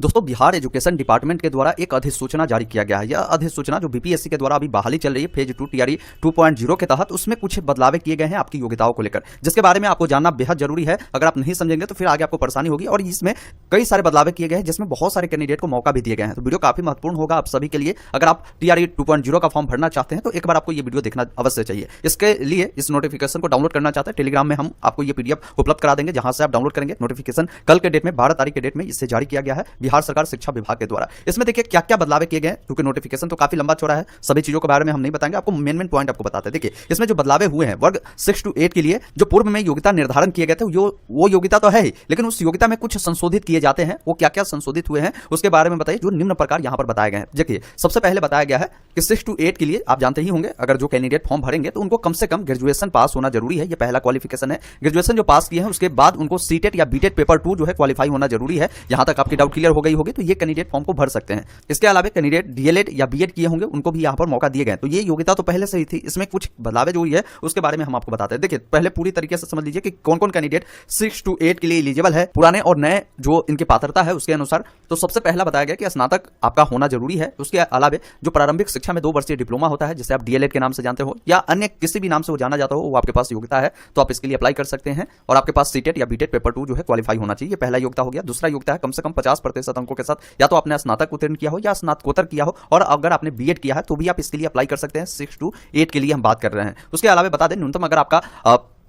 दोस्तों, Bihar education department के द्वारा एक अधिसूचना जारी किया गया है। यह अधिसूचना जो बीपीएससी के द्वारा अभी बहाली चल रही है फेज 2 टीआरई 2.0 के तहत, उसमें कुछ बदलाव किए गए हैं आपकी योग्यताओं को लेकर, जिसके बारे में आपको जानना बेहद जरूरी है। अगर आप नहीं समझेंगे तो फिर आगे आपको परेशानी होगी। और इसमें कई सारे बदलाव किए गए हैं जिसमें बहुत सारे कैंडिडेट को मौका भी दिए गए हैं। तो वीडियो काफी महत्वपूर्ण होगा आप सभी के लिए। अगर आप टीआरई 2.0 का फॉर्म भरना चाहते हैं तो एक बार आपको ये वीडियो देखना अवश्य चाहिए। इसके लिए इस नोटिफिकेशन को डाउनलोड करना चाहते हैं, टेलीग्राम में हम आपको ये पीडीएफ उपलब्ध करा देंगे, जहां से आप डाउनलोड करेंगे। नोटिफिकेशन कल के डेट में 12 तारीख के डेट में इससे जारी किया गया है बिहार सरकार शिक्षा विभाग के द्वारा। इसमें देखिए क्या क्या बदलाव किए गए, क्योंकि नोटिफिकेशन तो काफी लंबा चौड़ा है, सभी चीजों के बारे में हम नहीं बताएंगे, आपको मेन पॉइंट आपको बताते हैं। देखिए इसमें जो बदलाव हुए हैं वर्ग 6 to 8 के लिए जो पूर्व में योग्यता निर्धारण किए गए थे वो योग्यता तो है ही, लेकिन उस योग्यता में कुछ संशोधित किए जाते हैं। वो क्या क्या संशोधित हुए हैं उसके बारे में बताइए, जो निम्न प्रकार यहां पर बताए गए हैं। देखिए सबसे पहले बताया गया है कि 6 to 8 के लिए आप जानते ही होंगे, अगर जो कैंडिडेट फॉर्म भरेंगे तो उनको कम से कम ग्रेजुएशन पास होना जरूरी है। ये पहला क्वालिफिकेशन है। ग्रेजुएशन जो पास किए हैं उसके बाद उनको सीटेट या बीटेट पेपर 2 जो है क्वालिफाई होना जरूरी है। यहां तक आपकी डाउट क्लियर हो गई होगी तो ये कैंडिडेट फॉर्म को भर सकते हैं। इसके अलावा कैंडिडेट डीएलएड या बीएड किए होंगे उनको भी यहां पर मौका दिए गए। तो ये योग्यता तो पहले से ही थी, इसमें कुछ बदलाव जो हुई है उसके बारे में हम आपको बताते हैं। देखिए पहले पूरी तरीके से समझ लीजिए कि कौन कौन कैंडिडेट 6 to 8 के लिए एलिजिबल है, पुराने और नए जो इनकी पात्रता है उसके अनुसार। तो सबसे पहला बताया गया कि स्नातक आपका होना जरूरी है। उसके अलावा जो प्रारंभिक शिक्षा में 2 वर्षीय डिप्लोमा होता है, जिसे आप डीएलएड के नाम से जानते हो या अन्य किसी भी नाम से वो जाना जाता हो, वो आपके पास योग्यता है तो आप इसके लिए अप्लाई कर सकते हैं। और आपके पास सीटेट या बीटेट पेपर 2 जो है क्वालिफाई होना चाहिए। ये पहला योग्यता हो गया। दूसरा योग्यता है कम से कम 50% अंकों के साथ या तो आपने स्नातक उत्तीर्ण किया हो या स्नातकोत्तर किया हो, और अगर आपने बीएड किया है तो भी आप इसके लिए अप्लाई कर सकते हैं। 6 to 8 के लिए हम बात कर रहे हैं। उसके अलावा बता दें न्यूनतम अगर आपका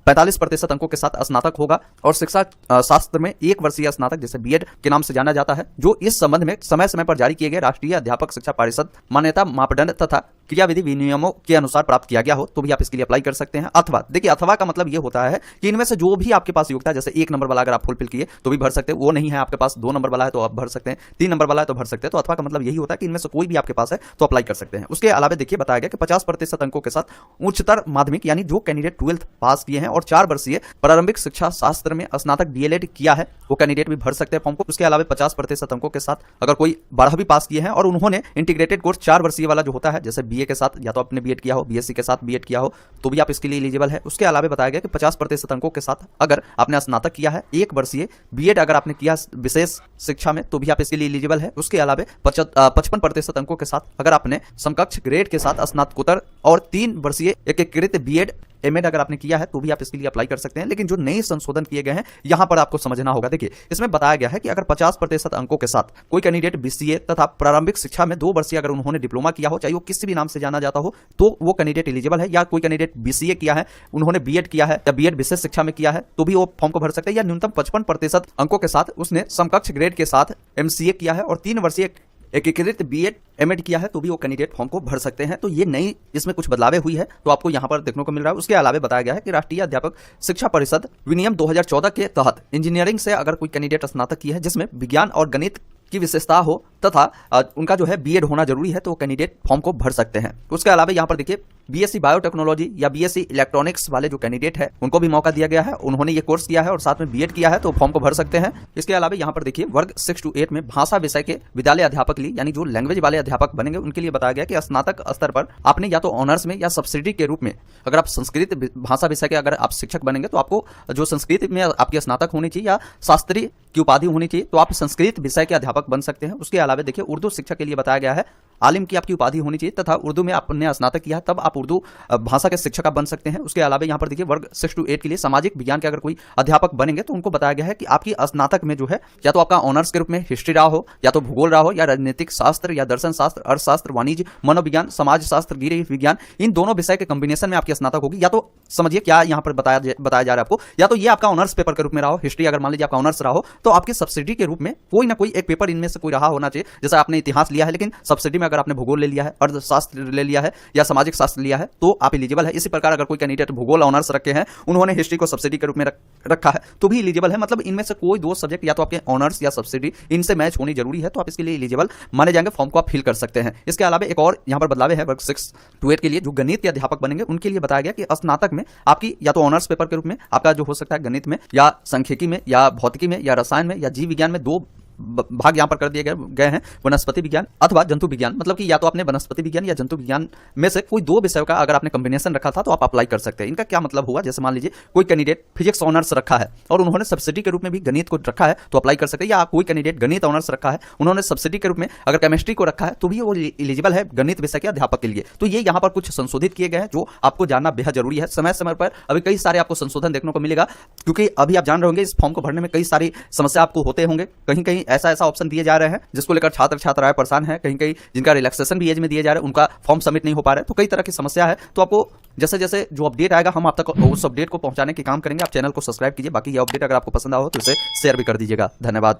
45% अंकों के साथ स्नातक होगा और शिक्षा शास्त्र में 1 वर्षीय स्नातक जिसे बीएड के नाम से जाना जाता है, जो इस संबंध में समय समय पर जारी किए गए राष्ट्रीय अध्यापक शिक्षा परिषद मान्यता मापदंड तथा क्रियाविधि विनियमों के अनुसार प्राप्त किया गया हो तो भी आप इसके लिए अप्लाई कर सकते हैं। अथवा देखिए अथवा का मतलब ये होता है कि इनमें से जो भी आपके पास योग्यता, जैसे 1 नंबर वाला अगर आप फुलफिल किए तो भी भर सकते हैं, वो नहीं है आपके पास 2 नंबर वाला है तो आप भर सकते हैं, 3 नंबर वाला है तो भर सकते हैं। तो अथवा का मतलब यही होता है कि इनमें से कोई भी आपके पास है तो अप्लाई कर सकते हैं। उसके अलावा देखिए बताया गया कि 50% अंकों के साथ उच्चतर माध्यमिक यानी जो कैंडिडेट 12th पास किए हैं और 4 वर्षीय प्रारंभिक शिक्षा शास्त्र में स्नातक डीएलएड किया है वो कैंडिडेट भी भर सकते हैं फॉर्म को। उसके अलावा 50% अंकों के साथ अगर कोई 12वीं पास किए हैं और उन्होंने इंटीग्रेटेड कोर्स 4 वर्षीय वाला जो होता है, जैसे बीए के साथ या तो आपने बीएड किया हो, बीएससी के साथ बीएड किया हो तो भी आप इसके लिए एलिजिबल है। उसके अलावा बताया गया कि 50% अंकों के साथ अगर आपने स्नातक किया है, 1 वर्षीय बीएड अगर आपने किया विशेष शिक्षा में तो भी आप इसके लिए एलिजिबल है। उसके अलावा 55% अंकों के साथ अगर आपने समकक्ष ग्रेड के साथ स्नातकोत्तर और 3 वर्षीय एकीकृत बीएड एमएड अगर आपने किया है तो भी आप इसके लिए अप्लाई कर सकते हैं। लेकिन जो नए संशोधन किए गए हैं यहां पर आपको समझना होगा। देखिए इसमें बताया गया है कि अगर 50% अंकों के साथ कोई कैंडिडेट बीसीए तथा प्रारंभिक शिक्षा में 2 वर्षीय अगर उन्होंने डिप्लोमा किया हो, चाहे वो किसी भी नाम से जाना जाता हो, तो वो कैंडिडेट एलिजिबल है। या कोई कैंडिडेट बीसीए किया है, उन्होंने बीएड किया है या बीएड विशेष शिक्षा में किया है तो भी वो फॉर्म को भर सकते हैं। या न्यूनतम 55% अंकों के साथ उसने समकक्ष ग्रेड के साथ एमसीए किया है और 3 वर्षीय एकीकृत बीएड एमएड किया है तो भी वो कैंडिडेट फॉर्म को भर सकते हैं। तो ये नई इसमें कुछ बदलाव हुई है तो आपको यहां पर देखने को मिल रहा है। उसके अलावा बताया गया है कि राष्ट्रीय अध्यापक शिक्षा परिषद विनियम 2014 के तहत इंजीनियरिंग से अगर कोई कैंडिडेट स्नातक किया है जिसमें विज्ञान और गणित की विशेषता हो तथा उनका जो है बीएड होना जरूरी है तो कैंडिडेट फॉर्म को भर सकते हैं। उसके अलावा यहाँ पर देखिए बीएससी बायोटेक्नोलॉजी या बीएससी इलेक्ट्रॉनिक्स वाले जो कैंडिडेट है उनको भी मौका दिया गया है, उन्होंने ये कोर्स किया है और साथ में बीएड किया है तो फॉर्म को भर सकते हैं। इसके अलावा यहाँ पर देखिए वर्ग 6 to 8 में भाषा विषय के विद्यालय अध्यापक लिए यानी जो लैंग्वेज वाले अध्यापक बनेंगे उनके लिए बताया गया कि स्नातक स्तर पर आपने या तो ऑनर्स में या सब्सिडी के रूप में अगर आप संस्कृत भाषा विषय के अगर आप शिक्षक बनेंगे तो आपको जो संस्कृत में आपकी स्नातक होनी चाहिए या शास्त्री की उपाधि होनी चाहिए तो आप संस्कृत विषय के अध्यापक बन सकते हैं। उसके अलावा देखिए उर्दू शिक्षा के लिए बताया गया है आलिम की आपकी उपाधि होनी चाहिए तथा उर्दू में आपने स्नातक किया है तब आप उर्दू भाषा के शिक्षक आप बन सकते हैं। उसके अलावा यहाँ पर देखिए वर्ग 6 to 8 के लिए सामाजिक विज्ञान के अगर कोई अध्यापक बनेंगे तो उनको बताया गया है कि आपकी स्नातक में जो है या तो आपका ऑनर्स के रूप में हिस्ट्री रहा हो या तो भूगोल रहा हो या राजनीतिक शास्त्र या दर्शन शास्त्र, अर्थशास्त्र, वाणिज्य, मनोविज्ञान, समाज शास्त्र, गृह विज्ञान, इन दोनों विषय के कॉम्बिनेशन में आपकी स्नातक होगी। या तो समझिए क्या यहाँ पर बताया जा रहा है आपको, या तो ये आपका ऑनर्स पेपर के रूप में रहा हो, हिस्ट्री अगर मान लीजिए आपका ऑनर्स रहा हो तो आपकी सब्सिडी के रूप में कोई ना कोई एक पेपर इनमें से कोई रहा होना चाहिए। जैसे आपने इतिहास लिया है लेकिन सब्सिडी में अगर आपने भूगोल ले लिया है, अर्थशास्त्र ले लिया है या सामाजिक शास्त्र लिया है तो आप एलिजिबल है। इसी प्रकार अगर कोई कैंडिडेट भूगोल ऑनर्स रखे हैं, उन्होंने हिस्ट्री को सब्सिडी के रूप में रखा है तो भी एलिजिबल है। मतलब इनमें से कोई 2 सब्जेक्ट या तो आपके ऑनर्स या सब्सिडी इनसे मैच होनी जरूरी है तो आप इसके लिए एलिजिबल माने जाएंगे, फॉर्म को आप फिल कर सकते हैं। इसके अलावा एक और यहाँ पर बदलाव है वर्ग 6 to 8 के लिए जो गणित के अध्यापक बनेंगे उनके लिए बताया गया कि स्नातक में आपकी या तो ऑनर्स पेपर के रूप में आपका जो हो सकता है गणित में या सांख्यिकी में या भौतिकी में या रसायन में या जीव विज्ञान में 2 भाग यहाँ पर कर दिए गए हैं, वनस्पति विज्ञान अथवा जंतु विज्ञान। मतलब कि या तो आपने वनस्पति विज्ञान या जंतु विज्ञान में से कोई 2 विषयों का अगर आपने कॉम्बिनेशन रखा था तो आप अप्लाई कर सकते हैं। इनका क्या मतलब हुआ, जैसे मान लीजिए कोई कैंडिडेट फिजिक्स ऑनर्स रखा है और उन्होंने सब्सिडी के रूप में भी गणित को रखा है तो अप्लाई कर सकते हैं, या कोई कैंडिडेट गणित ऑनर्स रखा है उन्होंने सब्सिडी के रूप में अगर केमिस्ट्री को रखा है तो भी वो एलिजिबल है गणित विषय के अध्यापक के लिए। तो ये यहाँ पर कुछ संशोधित किए गए हैं जो आपको जानना बेहद जरूरी है। समय समय पर अभी कई सारे आपको संशोधन देखने को मिलेगा, क्योंकि अभी आप जान रहे होंगे इस फॉर्म को भरने में कई सारी समस्या आपको होते होंगे। कहीं कहीं ऐसा ऑप्शन दिए जा रहे हैं जिसको लेकर छात्राएं परेशान हैं, कहीं कहीं जिनका रिलैक्सेशन भी एज में दिए जा रहे हैं उनका फॉर्म सबमिट नहीं हो पा रहा है। तो कई तरह की समस्या है। तो आपको जैसे जैसे जो अपडेट आएगा हम आप तक उस अपडेट को पहुंचाने के काम करेंगे। आप चैनल को सब्सक्राइब कीजिए। बाकी ये अपडेट अगर आपको पसंद आया हो तो इसे शेयर भी कर दीजिएगा। धन्यवाद।